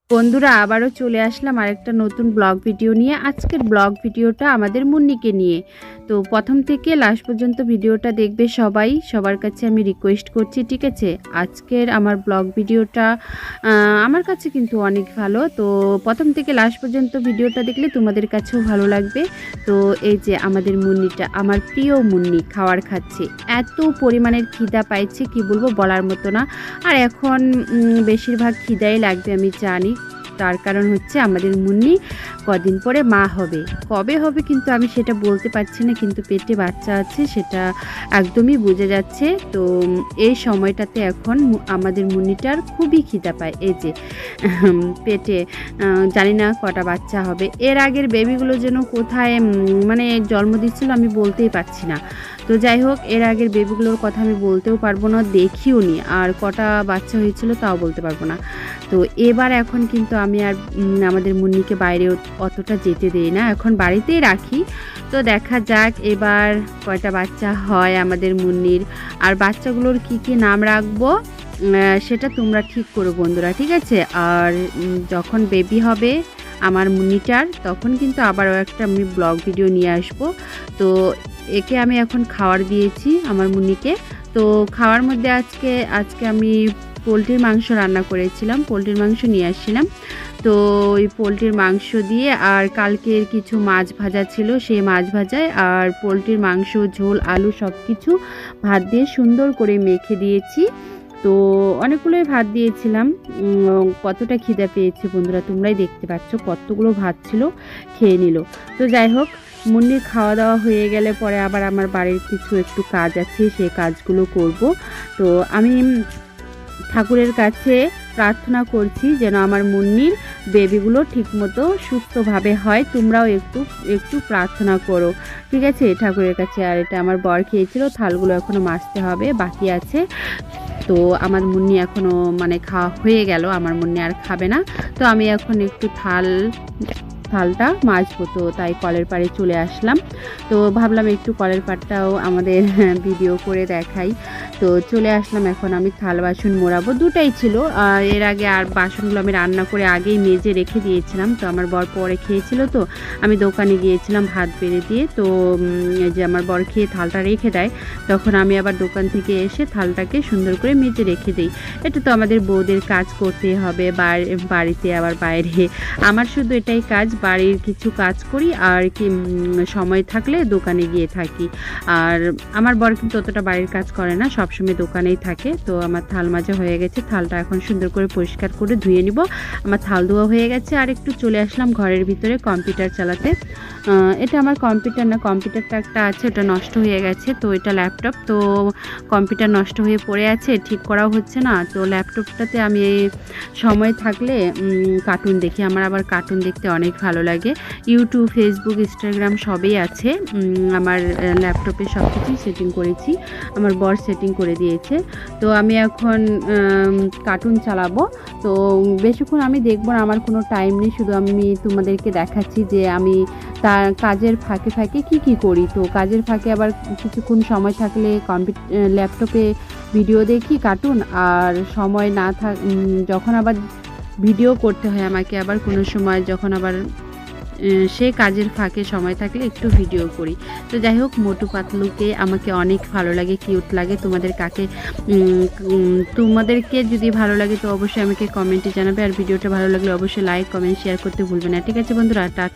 বন্ধুরা আবারও চলে আসলাম আরেকটা নতুন ব্লগ ভিডিও নিয়ে। আজকের ব্লগ ভিডিওটা আমাদের মুন্নিকে নিয়ে। তো প্রথম থেকে লাস্ট পর্যন্ত ভিডিওটা দেখবে সবাই, সবার কাছে আমি রিকোয়েস্ট করছি, ঠিক আছে? আজকের আমার ব্লগ ভিডিওটা আমার কাছে কিন্তু অনেক ভালো। তো প্রথম থেকে লাস্ট পর্যন্ত ভিডিওটা দেখলে তোমাদের কাছেও ভালো লাগবে। তো এই যে আমাদের মুন্নিটা, আমার প্রিয় মুন্নি খাবার খাচ্ছে। এত পরিমাণের খিদা পাইছে কি বলবো, বলার মতো না। আর এখন বেশিরভাগ খিদাই লাগবে আমি জানি। তার কারণ হচ্ছে আমাদের মুন্নি কদিন পরে মা হবে। কবে হবে কিন্তু আমি সেটা বলতে পারছি না, কিন্তু পেটে বাচ্চা আছে সেটা একদমই বোঝা যাচ্ছে। তো এই সময়টাতে এখন আমাদের মুন্নিটার খুবই খিদা পায়। এই যে পেটে জানি না কটা বাচ্চা হবে। এর আগের বেবিগুলো যেন কোথায় মানে জন্ম দিচ্ছিল আমি বলতেই পারছি না। তো যাই হোক, এর আগের বেবিগুলোর কথা আমি বলতেও পারবো না, দেখিও নি, আর কটা বাচ্চা হয়েছিল তাও বলতে পারবো না। তো এবার এখন কিন্তু আমি আর আমাদের মুন্নিকে বাইরে অতটা যেতে দেই না, এখন বাড়িতেই রাখি। তো দেখা যাক এবার কয়টা বাচ্চা হয় আমাদের মুন্নির, আর বাচ্চাগুলোর কি কি নাম রাখবো সেটা তোমরা ঠিক করো বন্ধুরা, ঠিক আছে? আর যখন বেবি হবে আমার মুন্নিটার, তখন কিন্তু আবারও একটা আমি ব্লগ ভিডিও নিয়ে আসবো। তো একে আমি এখন খাবার দিয়েছি আমার মুন্নিকে। তো খাওয়ার মধ্যে আজকে আমি পোলট্রির মাংস রান্না করেছিলাম, পোলট্রির মাংস নিয়ে আসছিলাম। তো ওই পোলট্রির মাংস দিয়ে, আর কালকের কিছু মাছ ভাজা ছিল, সেই মাছ ভাজায় আর পোলট্রির মাংস, ঝোল, আলু সব কিছু ভাত দিয়ে সুন্দর করে মেখে দিয়েছি। তো অনেকগুলোই ভাত দিয়েছিলাম। কতটা খিদে পেয়েছে বন্ধুরা তোমরাই দেখতে পাচ্ছ, কতগুলো ভাত ছিল, খেয়ে নিল। তো যাই হোক, মুন্নির খাওয়া দাওয়া হয়ে গেলে পরে আবার আমার বাড়ির কিছু একটু কাজ আছে, সেই কাজগুলো করব। তো আমি ঠাকুরের কাছে প্রার্থনা করছি যেন আমার মুন্নির বেবিগুলো ঠিকমতো সুস্থভাবে হয়। তোমরাও একটু একটু প্রার্থনা করো, ঠিক আছে, ঠাকুরের কাছে। আর এটা আমার বর খেয়েছিল, থালগুলো এখনও মাজতে হবে, বাকি আছে। তো আমার মুন্নি এখনও মানে খাওয়া হয়ে গেল, আমার মুন্নি আর খাবে না। তো আমি এখন একটু থালটা মাজবো, তো তাই কলের পাড়ে চলে আসলাম। তো ভাবলাম একটু কলের পাড়টাও আমাদের ভিডিও করে দেখাই। তো চলে আসলাম, এখন আমি থাল বাসন মোড়াবো, দুটাই ছিল। এর আগে আর বাসনগুলো আমি রান্না করে আগেই মেজে রেখে দিয়েছিলাম। তো আমার বর পরে খেয়েছিল, তো আমি দোকানে গিয়েছিলাম ভাত বেড়ে দিয়ে। তো এই যে আমার বর খেয়ে থালটা রেখে দেয়, তখন আমি আবার দোকান থেকে এসে থালটাকে সুন্দর করে মেজে রেখে দিই। এটা তো আমাদের বউদের কাজ করতে হবে, বাড়িতে আবার বাইরে। আমার শুধু এটাই কাজ, বাড়ির কিছু কাজ করি আর কি সময় থাকলে দোকানে গিয়ে থাকি। আর আমার বর কিন্তু অতটা বাড়ির কাজ করে না, সবসময় দোকানেই থাকে। তো আমার থাল মাজা হয়ে গেছে, থালটা এখন সুন্দর করে পরিষ্কার করে ধুয়ে নিব। আমার থাল ধোয়া হয়ে গেছে। আর একটু চলে আসলাম ঘরের ভিতরে কম্পিউটার চালাতে। এটা আমার কম্পিউটার না, কম্পিউটারটা একটা আছে, ওটা নষ্ট হয়ে গেছে। তো এটা ল্যাপটপ, তো কম্পিউটার নষ্ট হয়ে পড়ে আছে, ঠিক করাও হচ্ছে না। তো ল্যাপটপটাতে আমি সময় থাকলে কার্টুন দেখি, আমার আবার কার্টুন দেখতে অনেক ভালো লাগে। ইউটিউব, ফেসবুক, ইনস্টাগ্রাম সবই আছে আমার ল্যাপটপে, সব কিছুই সেটিং করেছি, আমার বর সেটিং করে দিয়েছে। তো আমি এখন কার্টুন চালাবো। তো বেশিক্ষণ আমি দেখবো না, আমার কোনো টাইম নেই, শুধু আমি তোমাদেরকে দেখাচ্ছি যে আমি তার কাজের ফাঁকে ফাঁকে কি করি। তো কাজের ফাঁকে আবার কিছুক্ষণ সময় থাকলে ল্যাপটপে ভিডিও দেখি কার্টুন, আর সময় না যখন আবার ভিডিও করতে হয় আমাকে, আবার কোনো সময় যখন আবার সে কাজের ফাঁকে সময় থাকলে একটু ভিডিও করি। তো যাই হোক, মোটু পাতলুকে আমাকে অনেক ভালো লাগে, কিউট লাগে। তোমাদেরকে যদি ভালো লাগে তো অবশ্যই আমাকে কমেন্টে জানাবে। আর ভিডিওটা ভালো লাগলে অবশ্যই লাইক, কমেন্ট, শেয়ার করতে ভুলবে না, ঠিক আছে বন্ধুরা?